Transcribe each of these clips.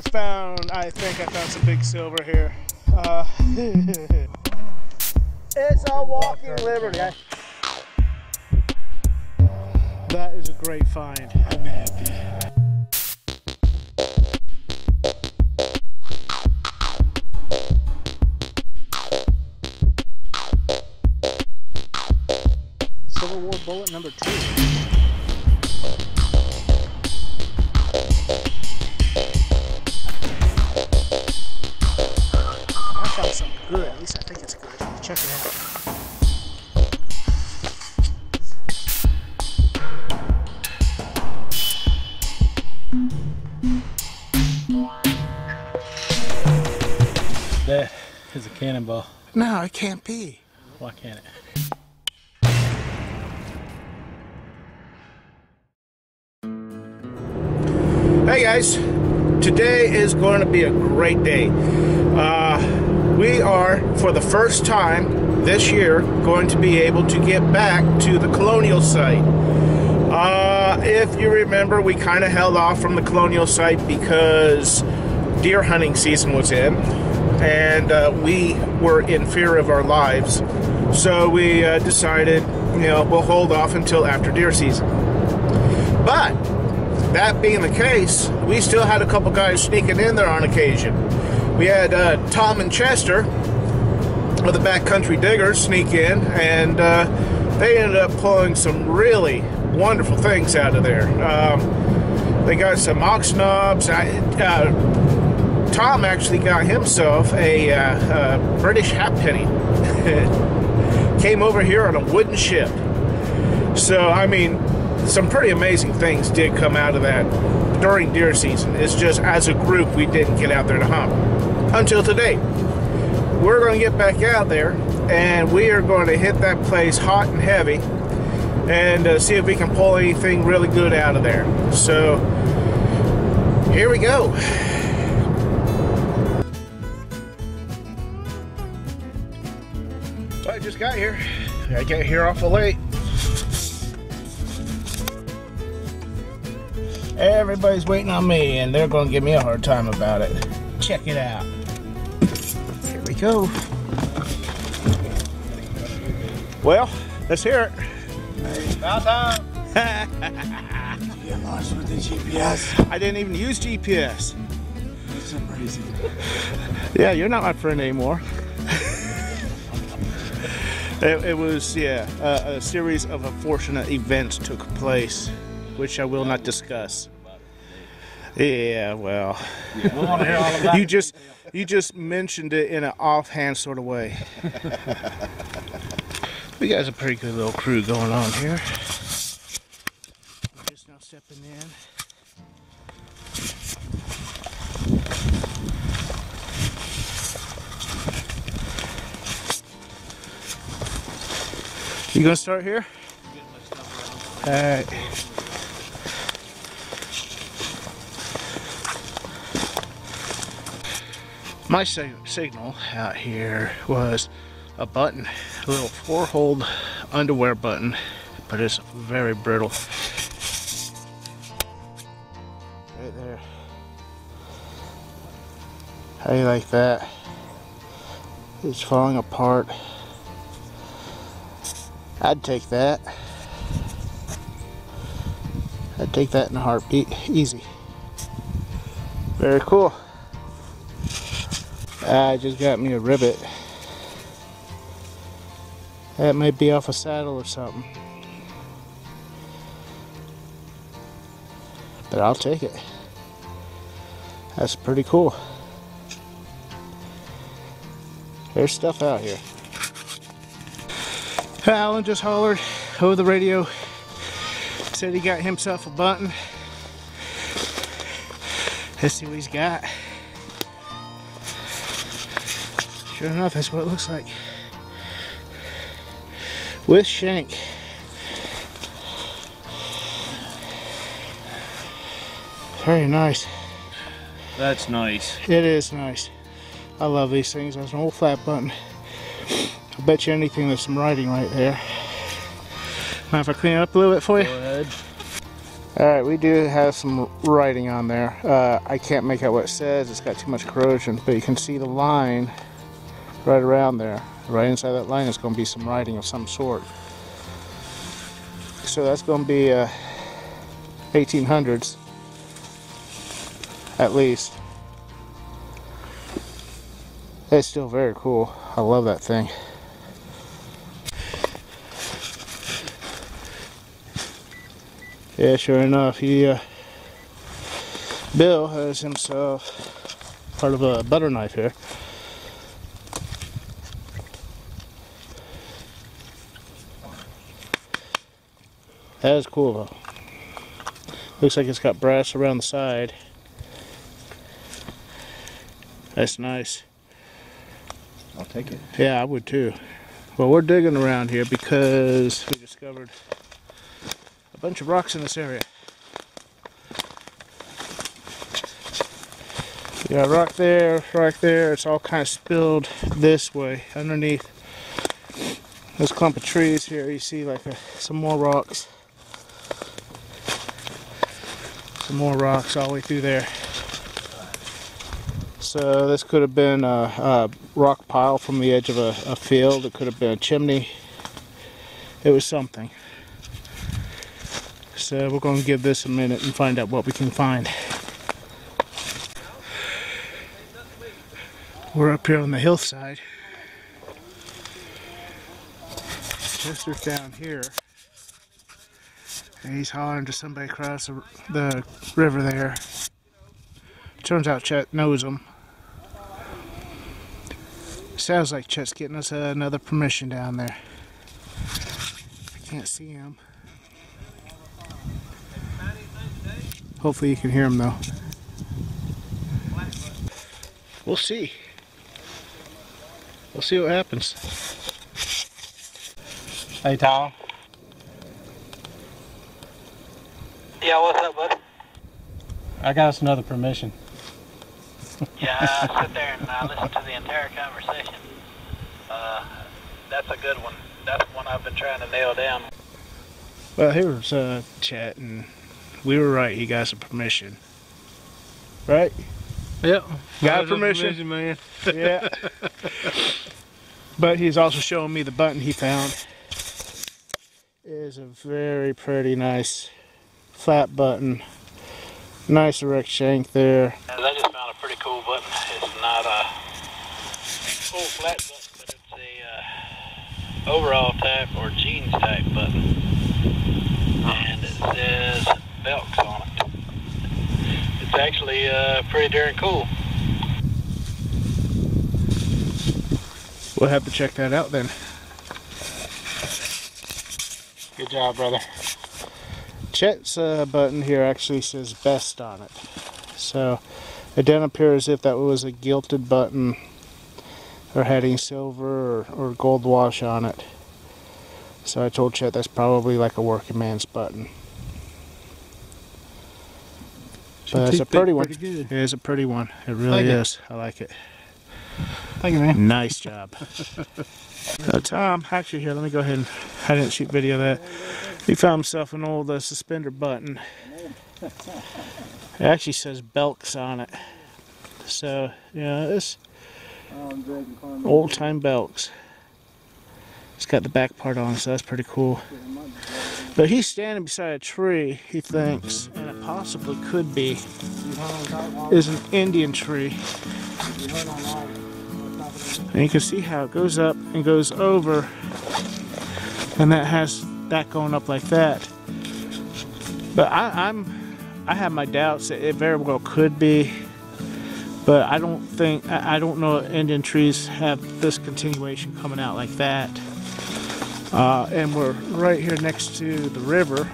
just found, I think I found some big silver here. It's a walking liberty. That is a great find. I'm happy. Civil War bullet number 2. Something good, at least I think it's good. Check it out. That is a cannonball. No, it can't be. Why can't it? Hey guys, today is going to be a great day. We are, for the first time this year, going to be able to get back to the Colonial site. If you remember, we kind of held off from the Colonial site because deer hunting season was in, and we were in fear of our lives. So we decided, you know, we'll hold off until after deer season. But that being the case, we still had a couple guys sneaking in there on occasion. We had Tom and Chester of the Backcountry Diggers sneak in, and they ended up pulling some really wonderful things out of there. They got some ox knobs. Tom actually got himself a British halfpenny. Came over here on a wooden ship. So, I mean, some pretty amazing things did come out of that during deer season. It's just, as a group, we didn't get out there to hunt until today. We're going to get back out there, and we are going to hit that place hot and heavy and see if we can pull anything really good out of there. So here we go. So I just got here. I got here awful late. Everybody's waiting on me, and they're going to give me a hard time about it. Check it out. Here we go. Well, let's hear it. About time. You get lost with the GPS. I didn't even use GPS. That's amazing. Yeah, you're not my friend anymore. It was, yeah, a series of unfortunate events took place, which I will not discuss. Yeah, well, We want to hear all about you just mentioned it in an offhand sort of way. We got a pretty good little crew going on here. We're just now stepping in. You gonna start here? All right. My signal out here was a button, a little 4-hole underwear button, but it's very brittle. Right there. How do you like that? It's falling apart. I'd take that. I'd take that in a heartbeat. Easy. Very cool. I just got me a rivet. That might be off a saddle or something. But I'll take it. That's pretty cool. There's stuff out here. Alan just hollered over the radio. Said he got himself a button. Let's see what he's got. Sure enough, that's what it looks like. With shank. Very nice. That's nice. It is nice. I love these things. That's an old flat button. I bet you anything there's some writing right there. Mind if I clean it up a little bit for you? Go ahead. Alright, we do have some writing on there. I can't make out what it says, it's got too much corrosion, but you can see the line right around there. Right inside that line is going to be some writing of some sort. So that's going to be 1800s, at least. It's still very cool. I love that thing. Yeah, sure enough, Bill has himself part of a butter knife here. That is cool though. Looks like it's got brass around the side. That's nice. I'll take it. Yeah, I would too. Well, we're digging around here because we discovered a bunch of rocks in this area. You got a rock there, it's all kind of spilled this way underneath this clump of trees here. You see like some more rocks. Some more rocks all the way through there. So this could have been a rock pile from the edge of a field. It could have been a chimney. It was something. So we're going to give this a minute and find out what we can find. We're up here on the hillside. Chester's down here. And he's hollering to somebody across the river there. Turns out Chet knows him. Sounds like Chet's getting us another permission down there. I can't see him. Hopefully you can hear him though. We'll see. We'll see what happens. Hey, Tom. Yeah, what's up, bud? I got us another permission. Yeah, I sit there and I listen to the entire conversation. That's a good one. That's one I've been trying to nail down. Well, here's Chet, and we were right. He got some permission. Right? Yep. Got permission, man. Yeah. But he's also showing me the button he found. It is a very pretty, nice flat button. Nice erect shank there. I just found a pretty cool button. It's not a full flat button, but it's a overall type or jeans type button. And it says Belks on it. It's actually pretty darn cool. We'll have to check that out then. Good job, brother. Chet's button here actually says best on it. So it doesn't appear as if that was a gilded button or had any silver or gold wash on it. So I told Chet that's probably like a working man's button. But it's a pretty one. It is a pretty one. It really is. I like it. Thank you, man. Nice job. Tom, actually here, let me go ahead and, I didn't shoot video of that. He found himself an old suspender button. It actually says Belks on it. So, yeah, it's old time Belks. It's got the back part on, so that's pretty cool. But he's standing beside a tree, he thinks, and it possibly could be, is an Indian tree. And you can see how it goes up and goes over, and that has that going up like that. But I have my doubts that it very well could be, but I don't know Indian trees have this continuation coming out like that. And we're right here next to the river.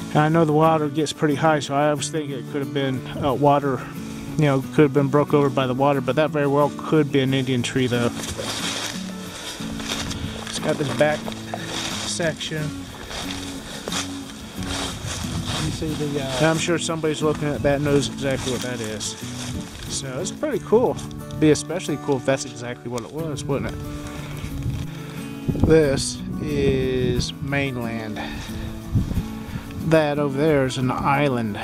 And I know the water gets pretty high, so I was thinking it could have been water, you know, could have been broke over by the water, but that very well could be an Indian tree though. It's got this back section. You see the And I'm sure somebody's looking at that knows exactly what that is. So it's pretty cool. It'd be especially cool if that's exactly what it was, wouldn't it? This is mainland. that over there is an island.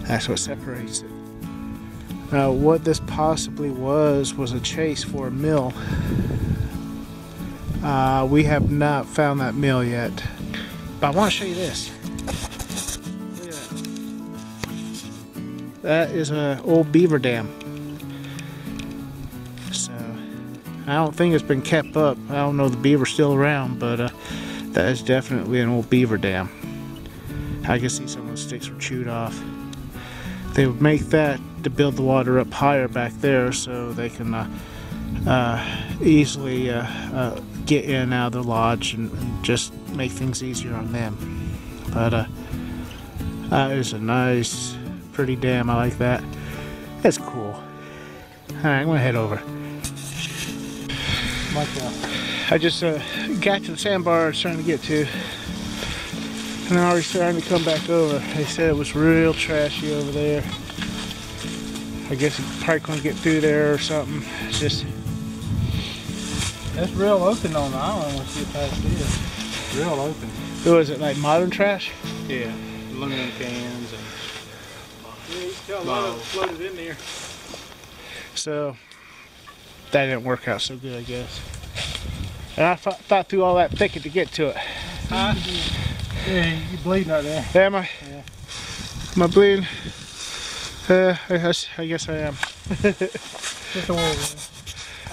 That's what separates it. Now, what this possibly was a chase for a mill. We have not found that mill yet. But I want to show you this. Look at that. That is an old beaver dam. So, I don't think it's been kept up. I don't know if the beaver's still around, but that is definitely an old beaver dam. I can see some of the sticks were chewed off. They would make that to build the water up higher back there so they can easily get in and out of the lodge and just make things easier on them. But that is a nice, pretty dam. I like that. That's cool. Alright, I'm gonna head over. I just got to the sandbar I was trying to get to, and I'm already starting to come back over. They said it was real trashy over there. I guess you probably couldn't get through there or something. It's just... It's real open on the island once you get past this. Real open. Who is it, like modern trash? Yeah. Aluminum cans and... Yeah, you can tell a lot of it floated in there. So, that didn't work out so good, I guess. And I thought through all that thicket to get to it. Huh? Yeah, you're bleeding right there. Am I? Yeah. Am I bleeding? I guess I am. Just a wall wound.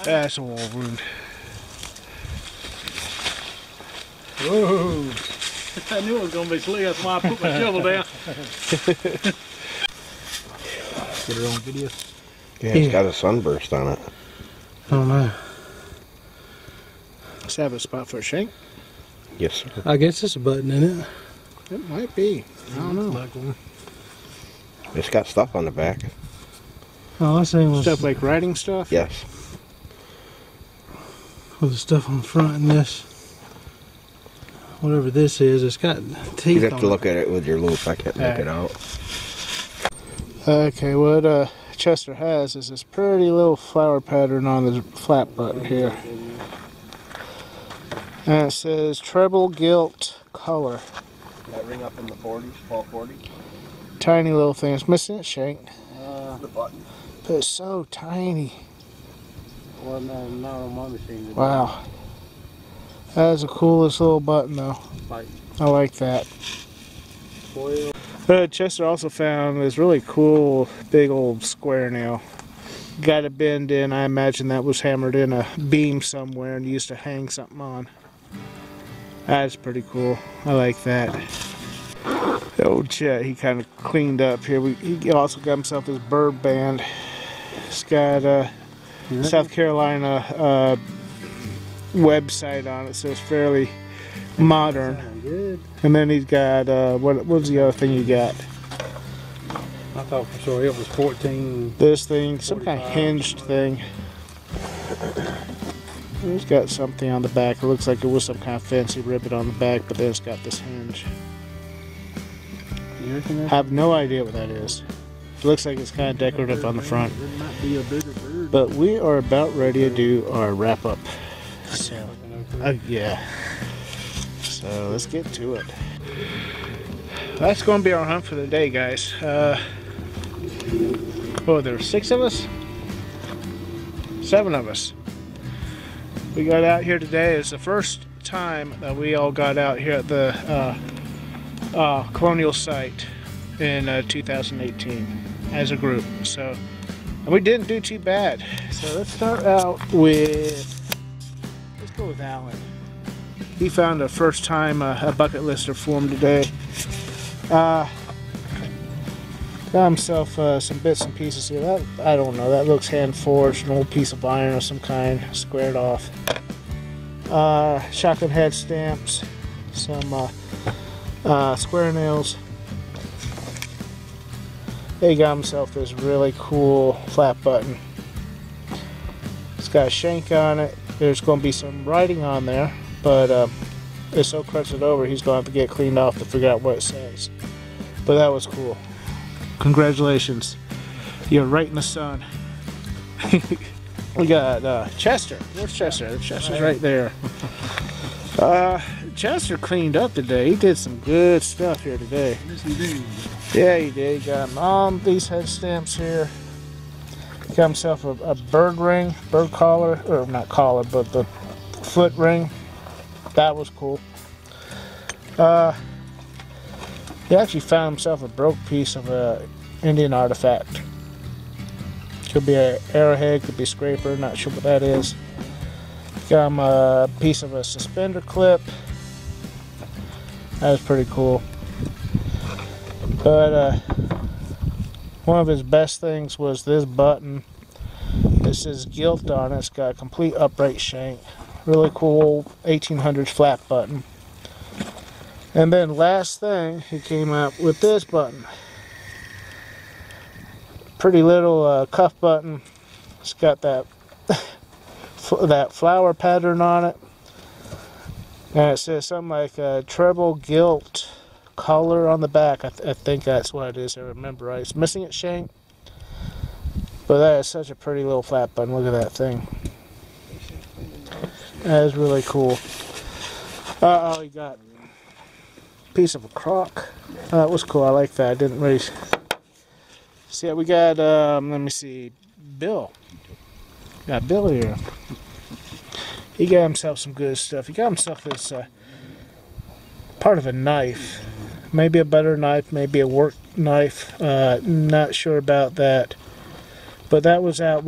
That's a wall wound. Whoa! I knew it was going to be slick. That's why I put my shovel down. Get her on video. Yeah, it's got a sunburst on it. I don't know. Does it have a spot for a shank? Yes, sir. I guess it's a button in it. It might be. I don't know. Like one. It's got stuff on the back. Oh, I seen was Stuff like writing stuff? Yes. with the stuff on the front and this. Whatever this is, it's got teeth You'd have on to it. look at it with your loupe. I can't make it out. Okay, what Chester has is this pretty little flower pattern on the flap button here. And it says treble gilt color. That ring up in the 40s, fall 40. Tiny little thing. It's missing its shank. The button. But it's so tiny. Well, no, not on my machine. Wow. That is the coolest little button though. I like that. Chester also found this really cool big old square nail. Got it bend in. I imagine that was hammered in a beam somewhere and used to hang something on. That's pretty cool. I like that. Old Chet, he kind of cleaned up here. He also got himself his bird band. It's got South Carolina website on it, so it's fairly modern. Good. And then he's got what was the other thing you got? I thought for sure it was 14. This thing, some kind of hinged thing. It's got something on the back. It looks like it was some kind of fancy ribbon on the back, but then it's got this hinge. You reckon I have no idea what that is. It looks like it's kind of decorative on the front. It might be a bigger bird. But we are about ready to do our wrap up. So, yeah. So let's get to it. That's going to be our hunt for the day, guys. Oh, there were 6 of us? 7 of us. We got out here today. It's the first time that we all got out here at the Colonial site in 2018 as a group. So, and we didn't do too bad. So let's start out with, let's go with Alan. He found a first time a bucket lister for him today. Got himself some bits and pieces here. That, I don't know, that looks hand forged, an old piece of iron of some kind, squared off. Shotgun head stamps, some square nails. He got himself this really cool flat button. It's got a shank on it. There's going to be some writing on there, but it's so crusted over he's going to have to get cleaned off to figure out what it says. But that was cool. Congratulations. You're right in the sun. We got Chester. Where's Chester? Chester's right there. Chester cleaned up today. He did some good stuff here today. Yes, indeed. Yeah, he did. He got all these head stamps here. He got himself a bird ring, bird collar, or not collar, but the foot ring. That was cool. He actually found himself a broke piece of a Indian artifact. Could be an arrowhead, could be a scraper, not sure what that is. Got him a piece of a suspender clip. That was pretty cool. But one of his best things was this button. This is gilt on it. It's got a complete upright shank. Really cool 1800s flat button. And then last thing, he came out with this button. Pretty little cuff button. It's got that that flower pattern on it. And it says something like treble gilt color on the back. I think that's what it is. I remember right. It's missing its shank. But that is such a pretty little flat button. Look at that thing. That is really cool. Oh, he got a piece of a crock. That was cool. I like that. I didn't really see it. We got, let me see, Bill. Got Bill here. He got himself some good stuff. He got himself this part of a knife. Maybe a butter knife, maybe a work knife. Not sure about that. But that was out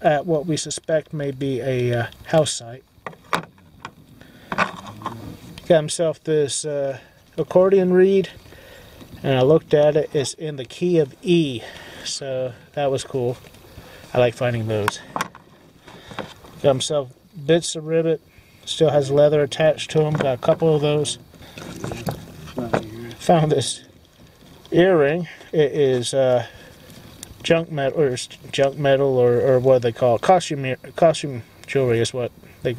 at what we suspect may be a house site. Got himself this accordion reed, and I looked at it. It's in the key of E, so that was cool. I like finding those. Got himself bits of rivet. Still has leather attached to them. Got a couple of those. Found this earring. It is junk metal, or what they call it. Costume jewelry is what it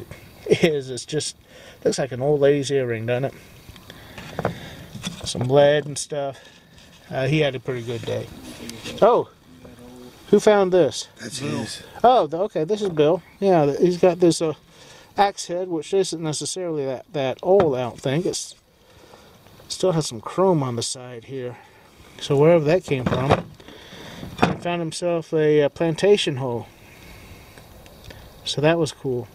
is. It's just looks like an old lady's earring, doesn't it? Some lead and stuff. He had a pretty good day. Oh, who found this? That's his. Oh, okay, this is Bill. Yeah, he's got this axe head, which isn't necessarily that old, I don't think. It's still has some chrome on the side here. So wherever that came from, he found himself a plantation hoe. So that was cool.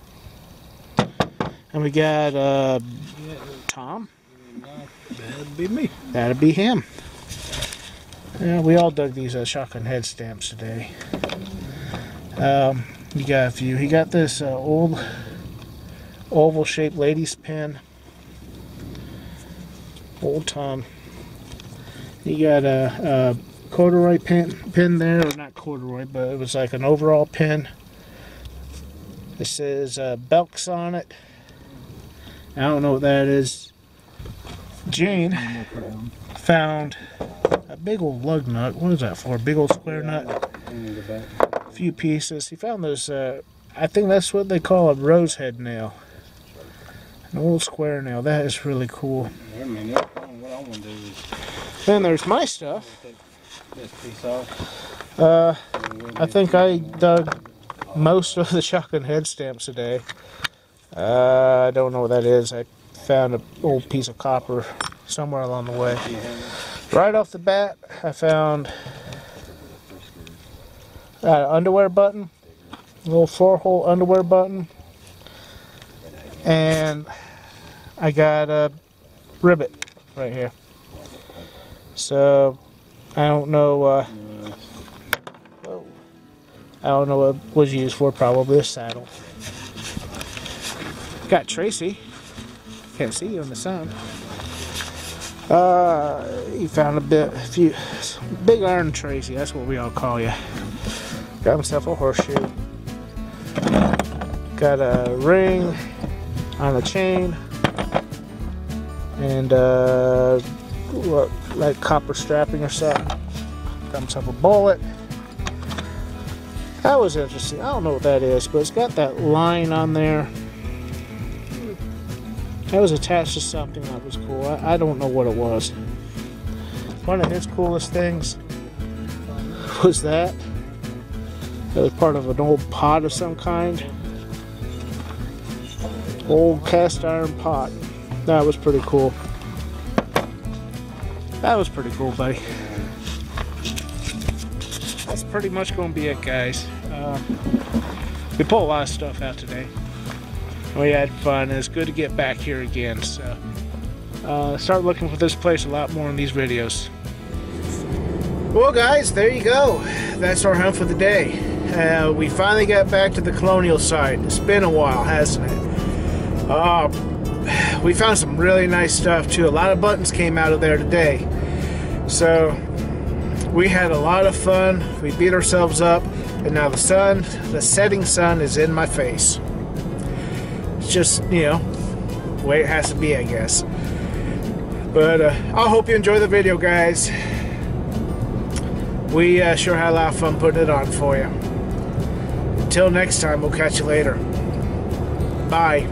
And we got Tom. That'd be me. That'd be him. Yeah, we all dug these shotgun head stamps today. You got a few. He got this old oval-shaped lady's pin. Old Tom. He got a corduroy pin there, or not corduroy, but it was like an overall pin. It says Belks on it. I don't know what that is. Jane found a big old lug nut. What is that for? A big old square nut. A few pieces. He found those, I think that's what they call a rose head nail. An old square nail. That is really cool. Wait a minute. What I want to do is Then there's my stuff. take this piece off. I think I dug most of the shotgun head stamps today. I don't know what that is. I found an old piece of copper somewhere along the way. Right off the bat, I found an underwear button, a little 4-hole underwear button, and I got a rivet right here. So I don't know. I don't know what it was used for. Probably a saddle. Got Tracy. Can't see you in the sun. He found a few big iron Tracy. That's what we all call you. Got himself a horseshoe. Got a ring on a chain, and what, like copper strapping or something. Got himself a bullet. That was interesting. I don't know what that is, but it's got that line on there. That was attached to something that was cool. I don't know what it was. One of his coolest things was that. It was part of an old pot of some kind. Old cast iron pot. That was pretty cool. That was pretty cool, buddy. That's pretty much going to be it, guys. We pulled a lot of stuff out today. We had fun, and it's good to get back here again. So, start looking for this place a lot more in these videos. Well, guys, there you go. That's our hunt for the day. We finally got back to the Colonial site. It's been a while, hasn't it? We found some really nice stuff too. A lot of buttons came out of there today. So we had a lot of fun. We beat ourselves up, and now the setting sun is in my face. It's just, you know, the way it has to be, I guess. But I hope you enjoy the video, guys. We sure had a lot of fun putting it on for you. Until next time, we'll catch you later. Bye.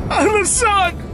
I'm the sun!